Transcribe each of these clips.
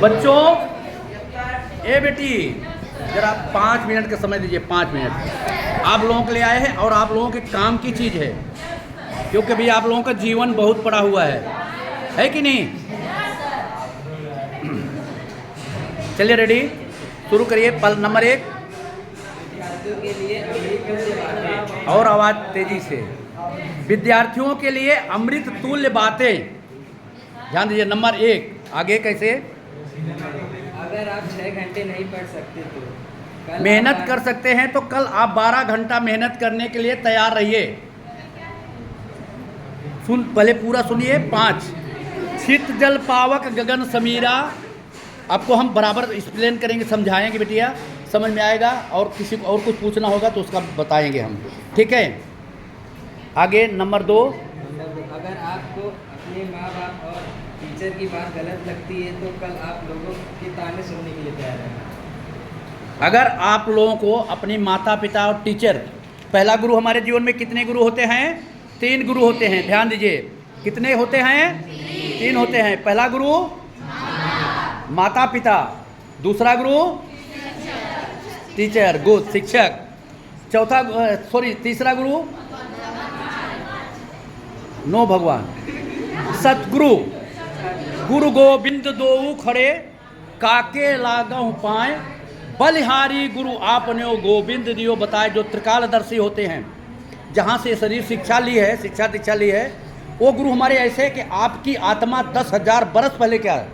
बच्चों, ए बेटी, जरा 5 मिनट का समय दीजिए। 5 मिनट आप लोगों के लिए आए हैं और आप लोगों के काम की चीज़ है, क्योंकि भी आप लोगों का जीवन बहुत पड़ा हुआ है कि नहीं? चलिए रेडी, शुरू करिए। पल नंबर 1 और आवाज़ तेजी से। विद्यार्थियों के लिए अमृत तुल्य बातें। ध्यान दीजिए। नंबर 1 आगे कैसे? अगर आप 6 घंटे नहीं पढ़ सकते तो कल मेहनत कर सकते हैं तो कल आप 12 घंटा मेहनत करने के लिए तैयार रहिए। पहले पूरा सुनिए। 5 चित जल पावक गगन समीरा। आपको हम बराबर एक्सप्लेन करेंगे, समझाएंगे बेटिया, समझ में आएगा। और किसी को और कुछ पूछना होगा तो उसका बताएंगे हम, ठीक है? आगे नंबर 2। अगर आपको अपने माँ बाप और टीचर की बात गलत लगती है तो कल आप लोगों के ताने सुनने के लिए तैयार हैं। अगर आप लोगों को अपने माता पिता और टीचर, पहला गुरु हमारे जीवन में कितने गुरु होते हैं? 3 गुरु होते हैं। ध्यान दीजिए। कितने होते हैं? 3 होते हैं। पहला गुरु माता पिता, दूसरा गुरु टीचर, गुड शिक्षक, तीसरा गुरु नो भगवान, सतगुरु। गुरु गोविंद दोऊ खड़े काके लागहु पाए, बलिहारी गुरु आपने गोविंद दियो बताए। जो त्रिकालदर्शी होते हैं, जहाँ से शरीर शिक्षा ली है, शिक्षा दीक्षा ली है, वो गुरु हमारे ऐसे कि आपकी आत्मा 10,000 बरस पहले क्या है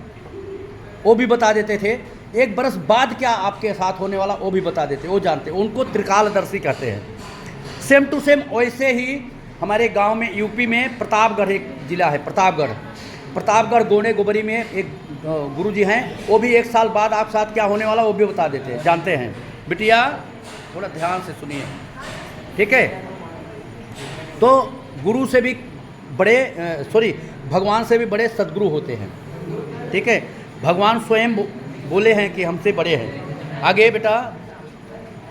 वो भी बता देते थे। 1 बरस बाद क्या आपके साथ होने वाला वो भी बता देते, वो जानते। उनको त्रिकालदर्शी कहते हैं। सेम टू सेम वैसे ही हमारे गांव में, यूपी में प्रतापगढ़ एक ज़िला है, प्रतापगढ़ गोने गोबरी में एक गुरुजी हैं। वो भी 1 साल बाद आप साथ क्या होने वाला वो भी बता देते हैं, जानते हैं। बिटिया थोड़ा ध्यान से सुनिए, ठीक है? तो गुरु से भी बड़े भगवान से भी बड़े सद्गुरु होते हैं, ठीक है? भगवान स्वयं बोले हैं कि हमसे बड़े हैं। आगे बेटा।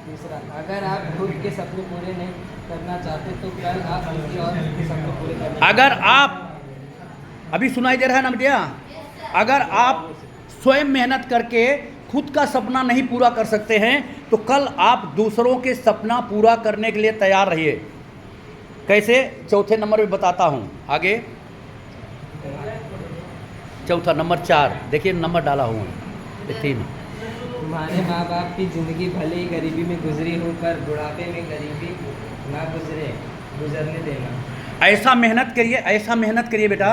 तीसरा, अगर आप खुद के सपने पूरे नहीं करना चाहते तो कल आप किसी और के सपने पूरे करना। अगर आप, अभी सुनाई दे रहा है ना बेटिया? अगर आप स्वयं मेहनत करके खुद का सपना नहीं पूरा कर सकते हैं तो कल आप दूसरों के सपना पूरा करने के लिए तैयार रहिए। कैसे? चौथे नंबर पे बताता हूँ। आगे चौथा, नंबर 4 देखिए, नंबर डाला हुआ है 3। तुम्हारे माँ बाप की ज़िंदगी भले ही गरीबी में गुजरी हो, पर बुढ़ापे में गरीबी ना गुजरने देना। ऐसा मेहनत करिए बेटा,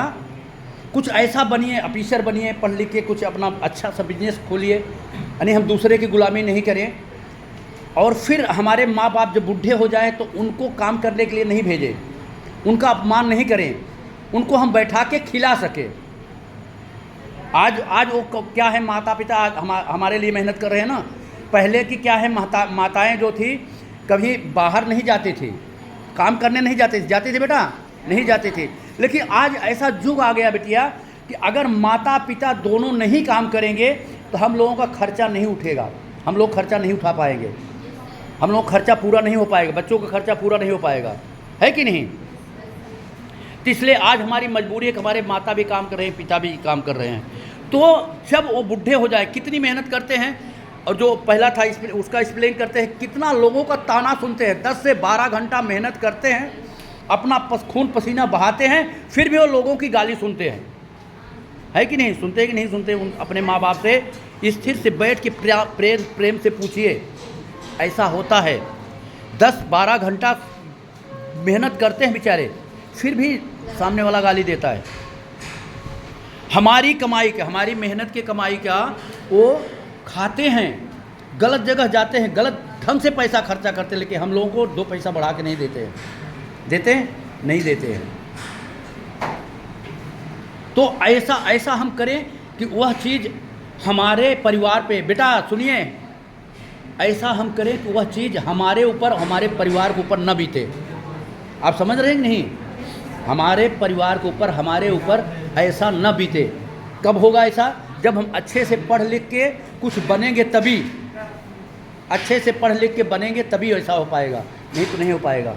कुछ ऐसा बनिए, ऑफिसर बनिए, पढ़ लिख के कुछ अपना अच्छा सा बिजनेस खोलिए, यानी हम दूसरे की गुलामी नहीं करें। और फिर हमारे माँ बाप जब बूढ़े हो जाए तो उनको काम करने के लिए नहीं भेजें, उनका अपमान नहीं करें, उनको हम बैठा के खिला सके। आज वो क्या है, माता पिता आज हमारे लिए मेहनत कर रहे हैं ना। पहले की क्या है, माताएं जो थी कभी बाहर नहीं जाती थी, काम करने नहीं जाती थी बेटा, नहीं जाती थी। लेकिन आज ऐसा युग आ गया बेटिया कि अगर माता पिता दोनों नहीं काम करेंगे तो हम लोगों का खर्चा नहीं उठेगा, हम लोग खर्चा नहीं उठा पाएंगे, हम लोग खर्चा पूरा नहीं हो पाएगा, बच्चों का खर्चा पूरा नहीं हो पाएगा, है कि नहीं? तो इसलिए आज हमारी मजबूरी है कि हमारे माता भी काम कर रहे हैं, पिता भी काम कर रहे हैं। तो जब वो बूढ़े हो जाए, कितनी मेहनत करते हैं, और जो पहला था उसका एक्सप्लेन करते हैं, कितना लोगों का ताना सुनते हैं। 10 से 12 घंटा मेहनत करते हैं, अपना खून पसीना बहाते हैं, फिर भी वो लोगों की गाली सुनते हैं, है कि नहीं? सुनते कि नहीं सुनते? अपने माँ बाप से स्थिर से बैठ के प्रेम से पूछिए, ऐसा होता है। 10-12 घंटा मेहनत करते हैं बेचारे, फिर भी सामने वाला गाली देता है। हमारी कमाई का, हमारी मेहनत की कमाई का वो खाते हैं, गलत जगह जाते हैं, गलत ढंग से पैसा खर्चा करते हैं, लेकिन हम लोगों को 2 पैसा बढ़ा के नहीं देते हैं। देते हैं? नहीं देते हैं। तो ऐसा हम करें कि वह चीज़ हमारे परिवार पे, बेटा सुनिए, ऐसा हम करें कि वह चीज़ हमारे ऊपर, हमारे परिवार के ऊपर न बीते। आप समझ रहे हैं कि नहीं? हमारे परिवार के ऊपर, हमारे ऊपर ऐसा न बीते। कब होगा ऐसा? जब हम अच्छे से पढ़ लिख के कुछ बनेंगे तभी, अच्छे से पढ़ लिख के बनेंगे तभी ऐसा हो पाएगा, नहीं तो नहीं हो पाएगा।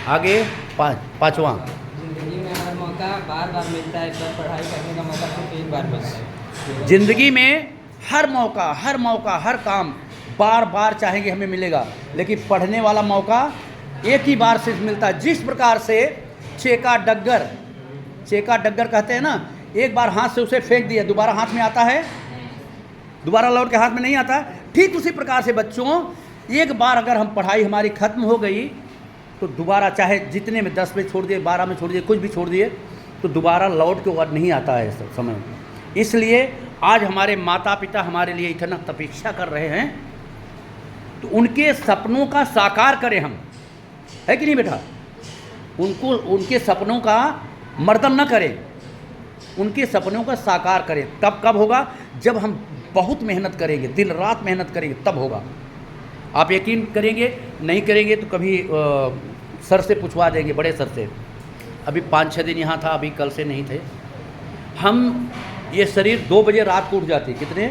आगे 5वां, जिंदगी में हर मौके मौका बार बार मिलता है, पर पढ़ाई करने का मौका सिर्फ एक बार मिलता है। ज़िंदगी में हर मौका हर काम बार बार चाहेंगे हमें मिलेगा, लेकिन पढ़ने वाला मौका एक ही बार सिर्फ मिलता है। जिस प्रकार से चेका डग्गर कहते हैं ना, एक बार हाथ से उसे फेंक दिया, दोबारा हाथ में आता है? दोबारा लौट के हाथ में नहीं आता। ठीक उसी प्रकार से बच्चों, एक बार अगर हम पढ़ाई हमारी ख़त्म हो गई तो दोबारा चाहे जितने में 10 में छोड़ दिए, 12 में छोड़ दिए, कुछ भी छोड़ दिए, तो दोबारा लौट के और नहीं आता है सब समय। इसलिए आज हमारे माता पिता हमारे लिए इतना तपस्या कर रहे हैं, तो उनके सपनों का साकार करें हम, है कि नहीं बेटा? उनके सपनों का मर्दन न करें, उनके सपनों का साकार करें। तब कब होगा? जब हम बहुत मेहनत करेंगे, दिन रात मेहनत करेंगे, तब होगा। आप यकीन करेंगे, नहीं करेंगे तो कभी सर से पूछवा देंगे, बड़े सर से। अभी 5-6 दिन यहाँ था, अभी कल से नहीं थे हम। ये शरीर 2 बजे रात को उठ जाती, कितने?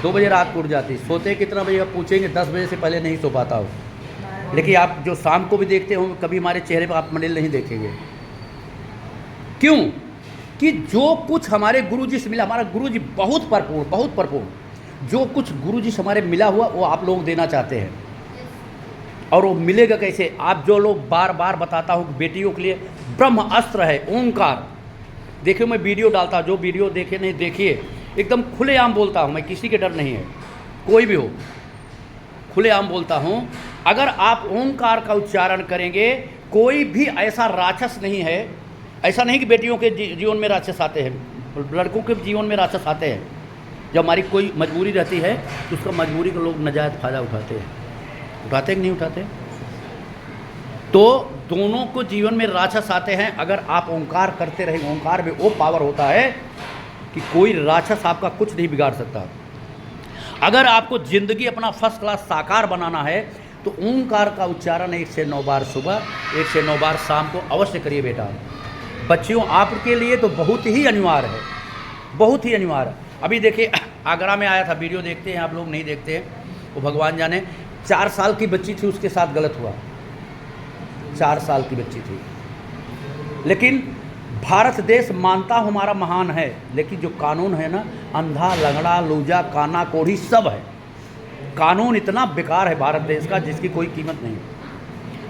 2 बजे रात को उठ जाती। सोते कितना बजे आप पूछेंगे? 10 बजे से पहले नहीं सो पाता हो। लेकिन आप जो शाम को भी देखते हो, कभी हमारे चेहरे पर आप मंडिल नहीं देखेंगे। क्यों? कि जो कुछ हमारे गुरुजी से मिला, हमारा गुरुजी बहुत भरपूर, जो कुछ गुरुजी से हमारे मिला हुआ वो आप लोग देना चाहते हैं। और वो मिलेगा कैसे? आप जो लोग बार बार बताता हूँ बेटियों के लिए ब्रह्म अस्त्र है ओंकार। देखिए मैं वीडियो डालता हूँ, जो वीडियो देखे नहीं देखिए, एकदम खुलेआम बोलता हूँ मैं, किसी के डर नहीं है, कोई भी हो, खुलेआम बोलता हूँ। अगर आप ओंकार का उच्चारण करेंगे, कोई भी ऐसा राक्षस नहीं है। ऐसा नहीं कि बेटियों के जीवन में राक्षस आते हैं, लड़कों के जीवन में राक्षस आते हैं। जब हमारी कोई मजबूरी रहती है तो उसका मजबूरी का लोग नाजायज़ फ़ायदा उठाते कि नहीं उठाते? तो दोनों को जीवन में राक्षस आते हैं। अगर आप ओंकार करते रहेंगे, ओंकार में वो पावर होता है कि कोई राक्षस आपका कुछ नहीं बिगाड़ सकता। अगर आपको ज़िंदगी अपना फर्स्ट क्लास साकार बनाना है तो ओंकार का उच्चारण 1 से 9 बार सुबह, 1 से 9 बार शाम को अवश्य करिए बेटा। बच्चियों आपके लिए तो बहुत ही अनिवार्य है, बहुत ही अनिवार्य। अभी देखिए आगरा में आया था, वीडियो देखते हैं आप लोग, नहीं देखते हैं वो भगवान जाने। 4 साल की बच्ची थी, उसके साथ गलत हुआ। 4 साल की बच्ची थी। लेकिन भारत देश मानता हमारा महान है, लेकिन जो कानून है ना, अंधा लंगड़ा लूजा काना कोढ़ी सब है। कानून इतना बेकार है भारत देश का जिसकी कोई कीमत नहीं।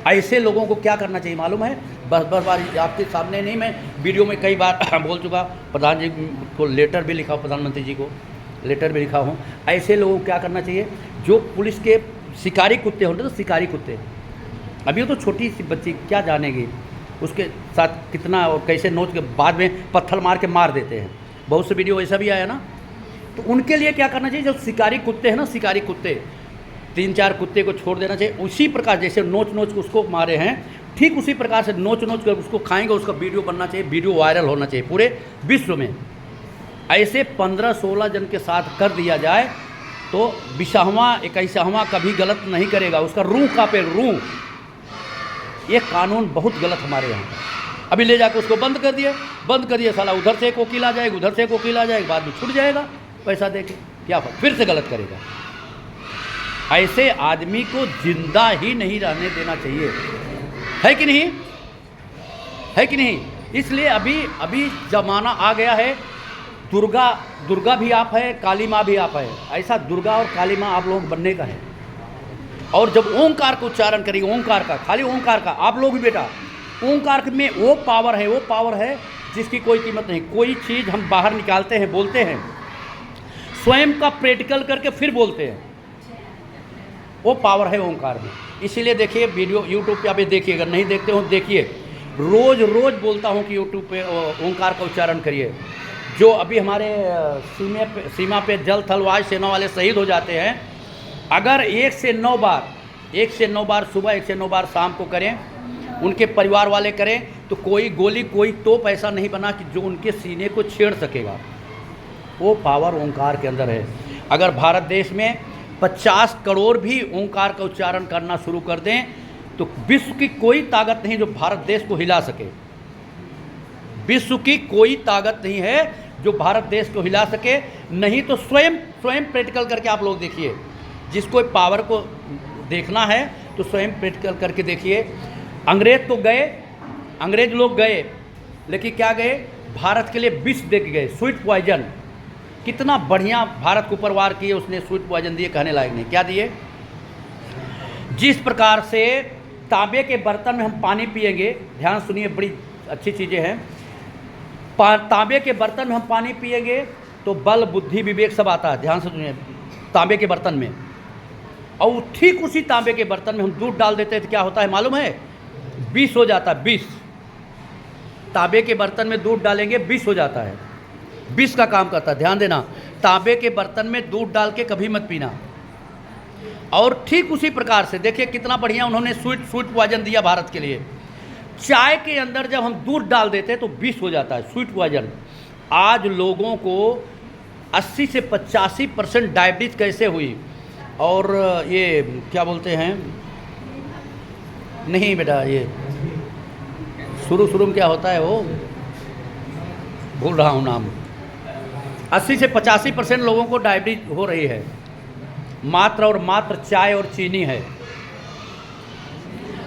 ऐसे लोगों को क्या करना चाहिए मालूम है? बस बार आपके सामने नहीं, मैं वीडियो में कई बार बोल चुका, प्रधान जी को लेटर भी लिखा, प्रधानमंत्री जी को लेटर भी लिखा हूँ। ऐसे लोगों को क्या करना चाहिए? जो पुलिस के शिकारी कुत्ते होते, तो शिकारी कुत्ते, अभी तो छोटी सी बच्ची क्या जानेगी उसके साथ कितना और कैसे नोच के बाद में पत्थर मार के मार देते हैं। बहुत से वीडियो ऐसा भी आया ना। तो उनके लिए क्या करना चाहिए? जो शिकारी कुत्ते हैं ना, शिकारी कुत्ते, 3-4 कुत्ते को छोड़ देना चाहिए। उसी प्रकार जैसे नोच नोच के उसको मारे हैं, ठीक उसी प्रकार से नोच नोच कर उसको खाएंगे, उसका वीडियो बनना चाहिए, वीडियो वायरल होना चाहिए पूरे विश्व में। ऐसे 15-16 जन के साथ कर दिया जाए तो 20वां 21वां कभी गलत नहीं करेगा, उसका रूह कांपे, रूह। ये कानून बहुत गलत हमारे यहाँ। अभी ले जाकर उसको बंद कर दिए, साला उधर से एक वकील आ जाएगा, उधर से एक वकील आ जाएगा, बाद में छूट जाएगा पैसा देके, क्या फिर से गलत करेगा। ऐसे आदमी को जिंदा ही नहीं रहने देना चाहिए, है कि नहीं? है कि नहीं? इसलिए अभी ज़माना आ गया है, दुर्गा भी आप है, काली माँ भी आप है। ऐसा दुर्गा और काली माँ आप लोग बनने का है। और जब ओंकार को उच्चारण करेंगे, ओंकार का, खाली ओंकार का, आप लोग भी बेटा, ओंकार में वो पावर है जिसकी कोई कीमत नहीं। कोई चीज़ हम बाहर निकालते हैं, बोलते हैं, स्वयं का प्रैक्टिकल करके फिर बोलते हैं, वो पावर है ओंकार में। इसीलिए देखिए वीडियो यूट्यूब पे आप देखिए, अगर नहीं देखते हो देखिए, रोज़ बोलता हूँ कि यूट्यूब पे ओंकार का उच्चारण करिए। जो अभी हमारे सीमा पे जल थल वायु सेना वाले शहीद हो जाते हैं, अगर 1 से 9 बार सुबह, 1 से 9 बार शाम को करें, उनके परिवार वाले करें, तो कोई गोली कोई तोप ऐसा नहीं बना कि जो उनके सीने को छेड़ सकेगा। वो पावर ओंकार के अंदर है। अगर भारत देश में 50 करोड़ भी ओंकार का उच्चारण करना शुरू कर दें तो विश्व की कोई ताकत नहीं जो भारत देश को हिला सके। विश्व की कोई ताकत नहीं है जो भारत देश को हिला सके। नहीं तो स्वयं प्रैक्टिकल करके आप लोग देखिए। जिसको पावर को देखना है तो स्वयं प्रैक्टिकल करके देखिए। अंग्रेज लोग गए, लेकिन क्या गए, भारत के लिए विष दे के गए, स्वीट पॉइजन। कितना बढ़िया भारत को ऊपर वार किए उसने, स्वीट पॉइजन दिए, कहने लायक नहीं। क्या दिए? जिस प्रकार से तांबे के बर्तन में हम पानी पिएंगे, ध्यान सुनिए, बड़ी अच्छी चीज़ें हैं। तांबे के बर्तन में हम पानी पिएंगे तो बल, बुद्धि, विवेक सब आता है। ध्यान से सुनिए, तांबे के बर्तन में। और ठीक उसी तांबे के बर्तन में हम दूध डाल देते हैं तो क्या होता है मालूम है? विष हो जाता है, विष। तांबे के बर्तन में दूध डालेंगे, विष हो जाता है, विष का काम करता है। ध्यान देना, तांबे के बर्तन में दूध डाल के कभी मत पीना। और ठीक उसी प्रकार से देखिए कितना बढ़िया उन्होंने स्वीट पॉइजन दिया भारत के लिए। चाय के अंदर जब हम दूध डाल देते हैं तो विष हो जाता है, स्वीट पॉइजन। आज लोगों को 80 से 85% डायबिटीज कैसे हुई? और ये क्या बोलते हैं, नहीं बेटा, ये शुरू में क्या होता है वो भूल रहा हूँ नाम। 80 से 85% लोगों को डायबिटीज हो रही है, मात्र और मात्र चाय और चीनी है।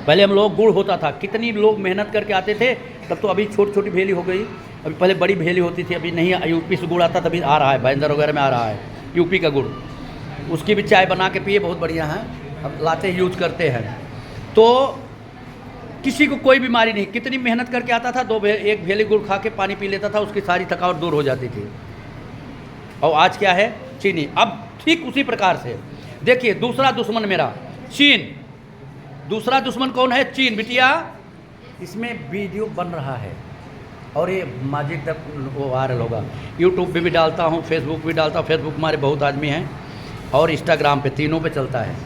पहले हम लोग गुड़ होता था, कितनी लोग मेहनत करके आते थे, तब तो अभी छोटी छोटी भेली हो गई, अभी पहले बड़ी भेली होती थी, अभी नहीं। यूपी से गुड़ आता तभी आ रहा है, भैंदर वगैरह में आ रहा है यूपी का गुड़, उसकी भी चाय बना के पिए, बहुत बढ़िया है, अब लाते यूज करते हैं। तो किसी को कोई बीमारी नहीं, कितनी मेहनत करके आता था, एक भेली गुड़ खा के पानी पी लेता था, उसकी सारी थकावट दूर हो जाती थी। और आज क्या है? चीनी। अब ठीक उसी प्रकार से देखिए, दूसरा दुश्मन मेरा चीन। दूसरा दुश्मन कौन है? चीन। बिटिया, इसमें वीडियो बन रहा है और ये माजिद तक वो वायरल होगा। यूट्यूब पे भी डालता हूँ, फेसबुक भी डालता हूँ। फेसबुक हमारे बहुत आदमी हैं और इंस्टाग्राम पे, तीनों पे चलता है,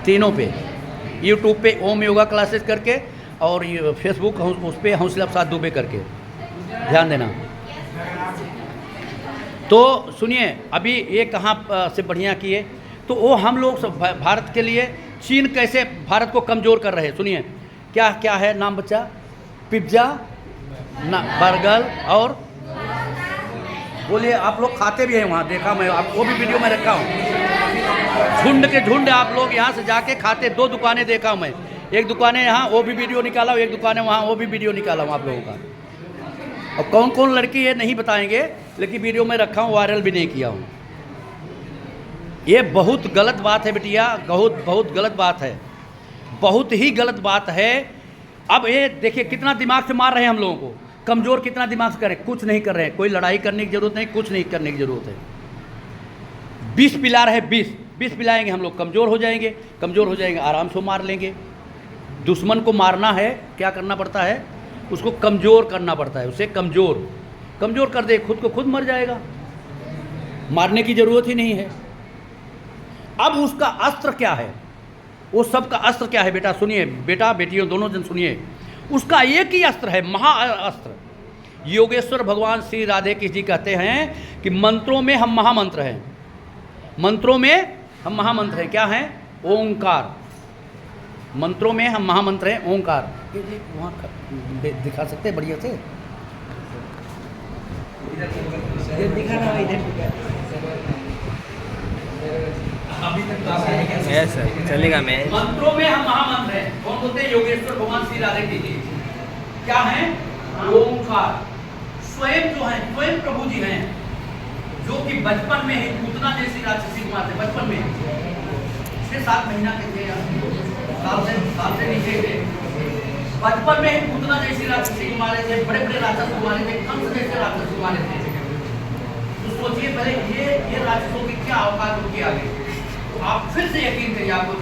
तीनों पे। यूट्यूब पे ओम योगा क्लासेस करके और ये फेसबुक उस पर हौसला प्रसाद दुबे करके, ध्यान देना। तो सुनिए, अभी ये कहाँ से बढ़िया किए, तो वो हम लोग सब भारत के लिए, चीन कैसे भारत को कमज़ोर कर रहे हैं। सुनिए क्या क्या है नाम बच्चा? पिज्ज़ा, बर्गर, और बोलिए, आप लोग खाते भी हैं वहाँ, देखा मैं, आपको भी वीडियो में रखा हूँ। झुंड के झुंड आप लोग यहाँ से जाके खाते, 2 दुकानें देखा हूँ मैं, एक दुकानें यहाँ, वो भी वीडियो निकाला हूँ, एक दुकानें वहाँ, वो भी वीडियो निकाला हूँ आप लोगों का। और कौन कौन लड़की है नहीं बताएंगे, लेकिन वीडियो में रखा हूँ, वायरल भी नहीं किया हूँ। ये बहुत गलत बात है बिटिया, बहुत गलत बात है, बहुत ही गलत बात है। अब ये देखिए कितना दिमाग से मार रहे हैं हम लोगों को, कमज़ोर कितना दिमाग से करें, कुछ नहीं कर रहे हैं, कोई लड़ाई करने की ज़रूरत नहीं, कुछ नहीं करने की ज़रूरत है। विष पिला रहे, विष पिलाएंगे हम लोग, कमज़ोर हो जाएंगे, कमज़ोर हो जाएंगे, आराम से मार लेंगे। दुश्मन को मारना है, क्या करना पड़ता है? उसको कमज़ोर करना पड़ता है, उसे कमज़ोर कर दे, खुद को खुद मर जाएगा, मारने की ज़रूरत ही नहीं है। अब उसका अस्त्र क्या है? वो सब का अस्त्र क्या है बेटा? सुनिए बेटा, बेटियों दोनों जन सुनिए, उसका एक ही अस्त्र है, महाअस्त्र। योगेश्वर भगवान श्री राधे कृष्ण जी कहते हैं कि मंत्रों में हम महामंत्र हैं, मंत्रों में हम महामंत्र हैं। क्या हैं? ओंकार। मंत्रों में हम महामंत्र हैं, ओंकार। वहाँ दिखा सकते हैं बढ़िया से, दिखाना इधर यस सर, चलेगा। मैं मंत्रों में हम महामंत्र हैं। कौन बोलते हैं? योगेश्वर भगवान श्री राधे कृष्ण जी। क्या हैं? ओंकार। स्वयं जो है, स्वयं प्रभु जी हैं, जो कि बचपन में ही पूतना जैसी राक्षसी कुमार थे, बचपन में 6-7 महीना के थे, साल से नीचे थे, बचपन में ही पूतना जैसी राक्षसी कुमारे थे, बड़े बड़े राक्षस कुमारे थे, कंस जैसे राक्षस कुमारे थे। तो सोचिए पहले ये राक्षसों की क्या औकात उनकी आगे। आप फिर से यकीन करिए, आपको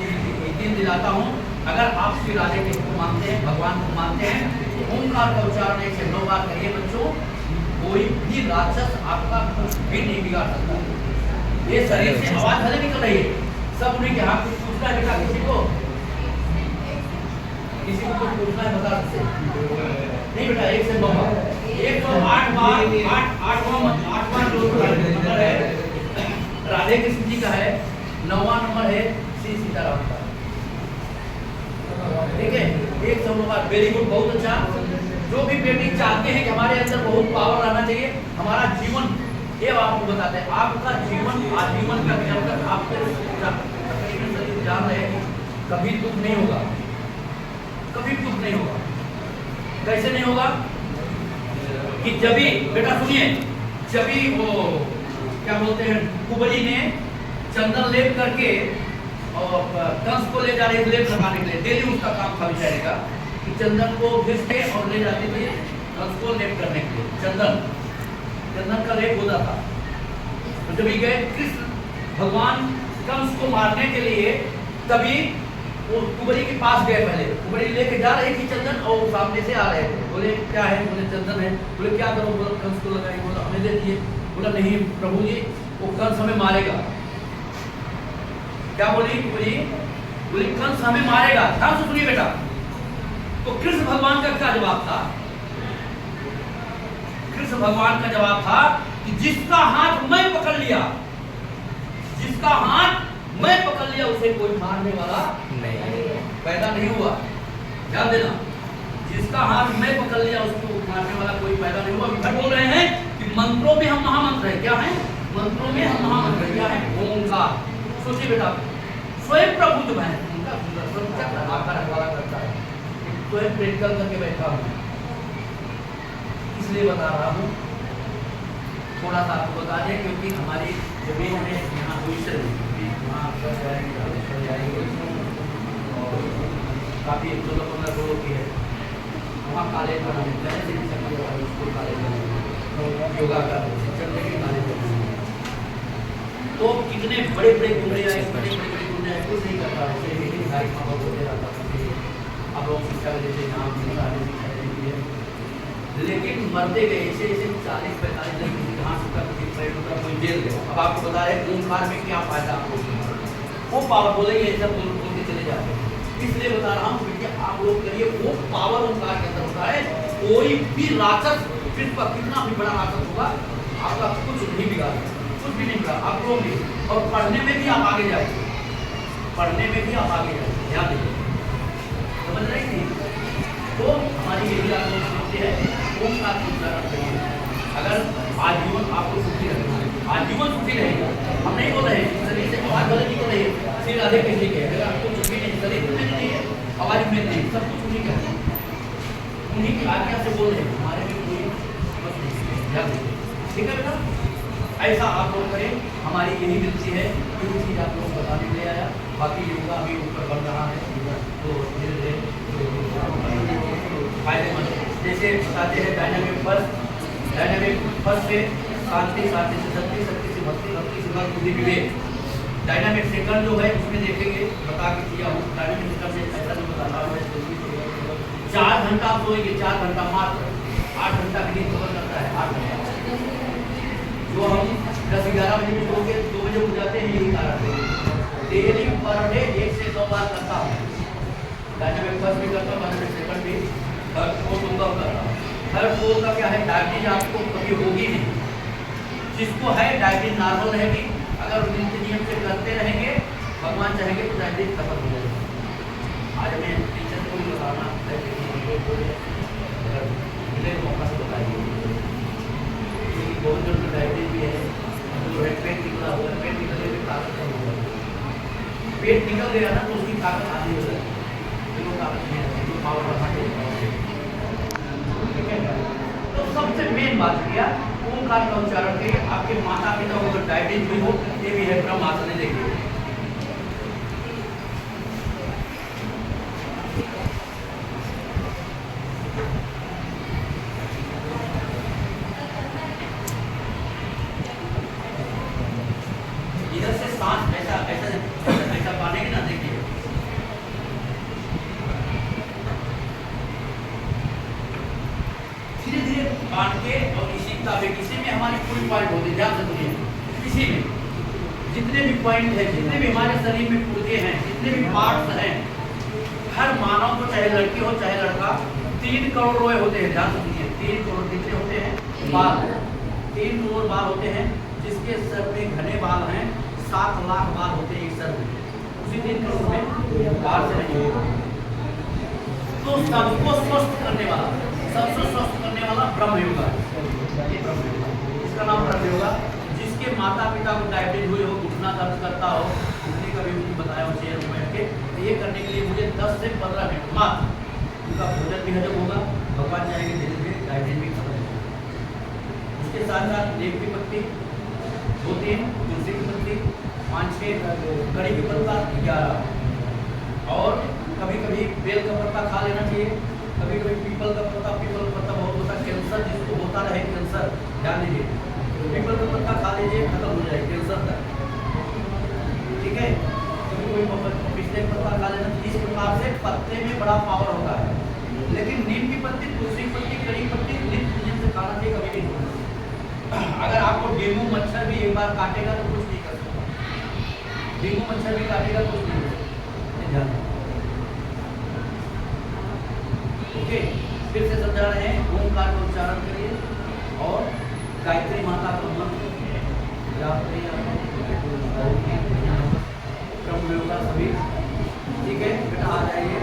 यकीन दिलाता हूँ, अगर आप श्री राधे कृष्ण को मानते हैं, भगवान को मानते हैं, ओंकार का उच्चारण 1 से 9 बार करिए बच्चों, कोई भी राक्षस आपका कुछ भी नहीं बिगाड़ सकता। ये शरीर से आवाज भले निकल रही है, सब उन्हीं के हाथ। कुछ पूछना है बेटा किसी को कुछ पूछना है, बता सकते नहीं बेटा? 1 से 9 बार, 108 बार जो है राधे कृष्ण जी का है। 9वां नंबर है श्री सीताराम का, ठीक है? 1 से 9 बार, वेरी गुड, बहुत अच्छा। जो भी बेटी चाहते हैं कि हमारे अंदर बहुत पावर आना चाहिए, हमारा जीवन, ये आपको बताते हैं, आपका जीवन आजीवन का, जब तक आपके शरीर जान रहे हैं, कभी दुख नहीं होगा, कभी दुख नहीं होगा। कैसे नहीं होगा? कि जब भी बेटा सुनिए, जब भी वो क्या बोलते हैं कुबरी ने चंदन लेप करके और कंस को ले जा रही थी लेप लगाने के लिए, डेली उसका काम था बेचारे का कि चंदन को घिस के और ले जाती थी कंस को लेप करने के लिए। चंदन का लेप होता था। तो जब गए कृष्ण भगवान कंस को मारने के लिए, तभी वो कुबरी के पास गए। पहले कुबरी लेके जा रही थी चंदन और सामने से आ रहे थे। बोले क्या है? बोले चंदन है। बोले क्या करो? बोला कंस को लगाएंगे। बोला हमें दे दिए। बोला नहीं प्रभु जी, वो कंस हमें मारेगा। क्या बोली कुबरी? बोली कंस हमें मारेगा। ध्यान से सुनिए बेटा। तो कृष्ण भगवान का क्या जवाब था? कृष्ण भगवान का जवाब था कि जिसका हाथ मैं पकड़ लिया, जिसका हाथ मैं पकड़ लिया उसे कोई मारने वाला नहीं पैदा नहीं हुआ। ध्यान देना, जिसका हाथ मैं पकड़ लिया उसको मारने वाला कोई पैदा नहीं हुआ। क्या बोल रहे हैं कि मंत्रों में हम महामंत्र है। क्या है? मंत्रों में हम महामंत्र है। क्या है? ओंकार। सोचिए बेटा, स्वयं प्रभु जो है उनका सुंदर आकार रखवाला करता है, स्वयं प्रेरिकल करके बैठा हूँ। इसलिए बता रहा हूँ, थोड़ा सा आपको बता दें, क्योंकि हमारी जमीन है यहाँ हुई से वहाँ जाएंगे और काफ़ी 14-15 करोड़ की है। वहाँ कॉलेज बनाने स्कूल कॉलेज योगा का शिक्षण के कॉलेज बनाने। तो कितने बड़े बड़े गुंडे आए, कितने बड़े बड़े गुंडे आए, कुछ नहीं करता। ऐसे ही भाई माँ बाप होते रहता था। आप लोग शिक्षा देते नाम शिक्षा देती है, लेकिन मरते गए ऐसे ऐसे 40-45 दिन कहाँ से कोई जेल गया। अब आपको बता रहे ओंकार में क्या फायदा आपको, वो पावर बोलेंगे ऐसा बोल के चले जाते हैं। इसलिए बता रहा हूँ कि आप लोग करिए, वो पावर ओंकार के अंदर होता है। कोई भी राक्षस फिर पर कितना भी बड़ा राक्षस होगा आपका कुछ नहीं बिगाड़, कुछ भी नहीं बिगाड़। आप लोग भी और पढ़ने में भी आप आगे जाए, पढ़ने में भी आप आगे जाए। ध्यान दीजिए, समझ रहे नहीं? तो हमारी यही आप लोग सोचते हैं ओंकार की उच्चारण करिए। अगर आजीवन आपको सुखी रखना है, आजीवन सुखी रहेगा। हम नहीं बोल रहे शरीर से आवाज वाले नहीं बोल रहे सिर आधे के ठीक है। अगर आपको कुछ भी नहीं, शरीर में नहीं है, आवाज में नहीं, सब कुछ उन्हीं का है, उन्हीं की आज्ञा से बोल रहे हैं। हमारे में कोई मत नहीं। ठीक है बेटा, ऐसा आप लोग करें। हमारी यही विनती है, यही चीज़ आप लोग बताने के लिए आया। बाकी योगा अभी ऊपर बन रहा है, तो धीरे धीरे फायदेमंद। जैसे बताते हैं डायनामिक फर्स्ट से शांति, शांति से शक्ति, शक्ति से भक्ति, भक्ति से बुद्धि विवेक। डायनामिक सेकंड जो है उसमें देखेंगे, बता के किया हूँ। डायनामिक सेकंड से ऐसा नहीं बताता हूँ। 4 घंटा आप सोएंगे, 4 घंटा मात्र, 8 घंटा की नींद कवर करता है। 8 घंटा जो हम 10-11 बजे में सोओगे, 2 बजे उठ जाते हैं, यही कारण है। डेली पर डे 1 से 2 बार करता हूँ। डायनामिक फर्स्ट भी करता हूँ, डायनामिक सेकंड भी, थर्ड फोर्थ होगा करता हूँ। थर्ड फोर्थ का क्या है? डायबिटीज आपको कभी होगी नहीं। जिसको है डायबिटीज नॉर्मल रहेगी। अगर उनके नियम से करते रहेंगे, भगवान चाहेंगे तो डायबिटीज खत्म हो जाएगी। आज मैं टीचर को भी बताना अगर मिले मौका से बताइए, क्योंकि बहुत जन में डायबिटीज भी है। जो है पेट निकला होगा, पेट निकलने में ताकत कम होगा। पेट निकल गया ना तो उसकी ताकत आधी हो जाएगी, तो ताकत नहीं आती, तो पावर बढ़ा के। तो सबसे मेन बात किया ओंकार का उच्चारण करिए। आपके माता पिता को अगर डायबिटीज भी हो, ये भी है ब्रह्म आसन देखिए। इधर से सांस ऐसा ऐसा ऐसा पानेंगे ना, देखिए धीरे धीरे बांध के। और इसी में हमारी पूरी पॉइंट होती है। ध्यान से सुनिए, इसी में जितने भी पॉइंट है, जितने भी हमारे शरीर में पुर्जे हैं, जितने भी पार्ट्स हैं, हर मानव को, चाहे लड़की हो चाहे लड़का, 3 करोड़ रोए होते हैं। ध्यान से सुनिए, 3 करोड़ कितने होते हैं? बाल, 3 करोड़ बाल होते हैं। जिसके सर में घने बाल हैं, 7 लाख बाल होते हैं एक सर में। उसी 3 करोड़ में बाल से नहीं होगा। तो सबको स्वस्थ करने वाला, सबसे स्वस्थ करने वाला ब्रह्म योगा है। ये ब्रह्म योगा, इसका नाम ब्रह्म योगा। जिसके माता पिता को डायबिटीज हुई हो, घुटना दर्द करता हो, घुटने का भी मुझे बताया हो चेयर में बैठ के, तो ये करने के लिए मुझे 10 से 15 मिनट मात्र, उनका भोजन भी हजम होगा। भगवान चाहेंगे धीरे धीरे डायबिटीज भी खत्म होगा। साथ साथ नीम की पत्ती 2-3, तुलसी की पत्ती 5-6, कड़ी की पत्ता 11, और कभी कभी बेल का पत्ता खा लेना चाहिए, कभी कभी पीपल का पत्ता बहुत होता है, कैंसर जिसको होता रहे कैंसर, ध्यान दीजिए, पीपल का पत्ता खा लीजिए, खत्म हो जाए कैंसर तक, ठीक है। कभी कोई पिछले पत्ता खा लेना, इस प्रकार से पत्ते में बड़ा पावर होता है। लेकिन नीम की पत्ती, तुलसी की पत्ती, कड़ी की पत्ती नित्य नियम से खाना चाहिए, कभी नहीं छोड़ना। अगर आपको डेंगू मच्छर भी एक बार काटेगा तो कुछ नहीं कर सकता, डेंगू मच्छर भी काटेगा तो कुछ नहीं कर सकता, ध्यान रखना। ओके, फिर से समझा रहे हैं, ओमकार का उच्चारण करिए और गायत्री माता का मंत्र याद करिए, आपको क्रम में होगा सभी, ठीक है बेटा, आ जाइए।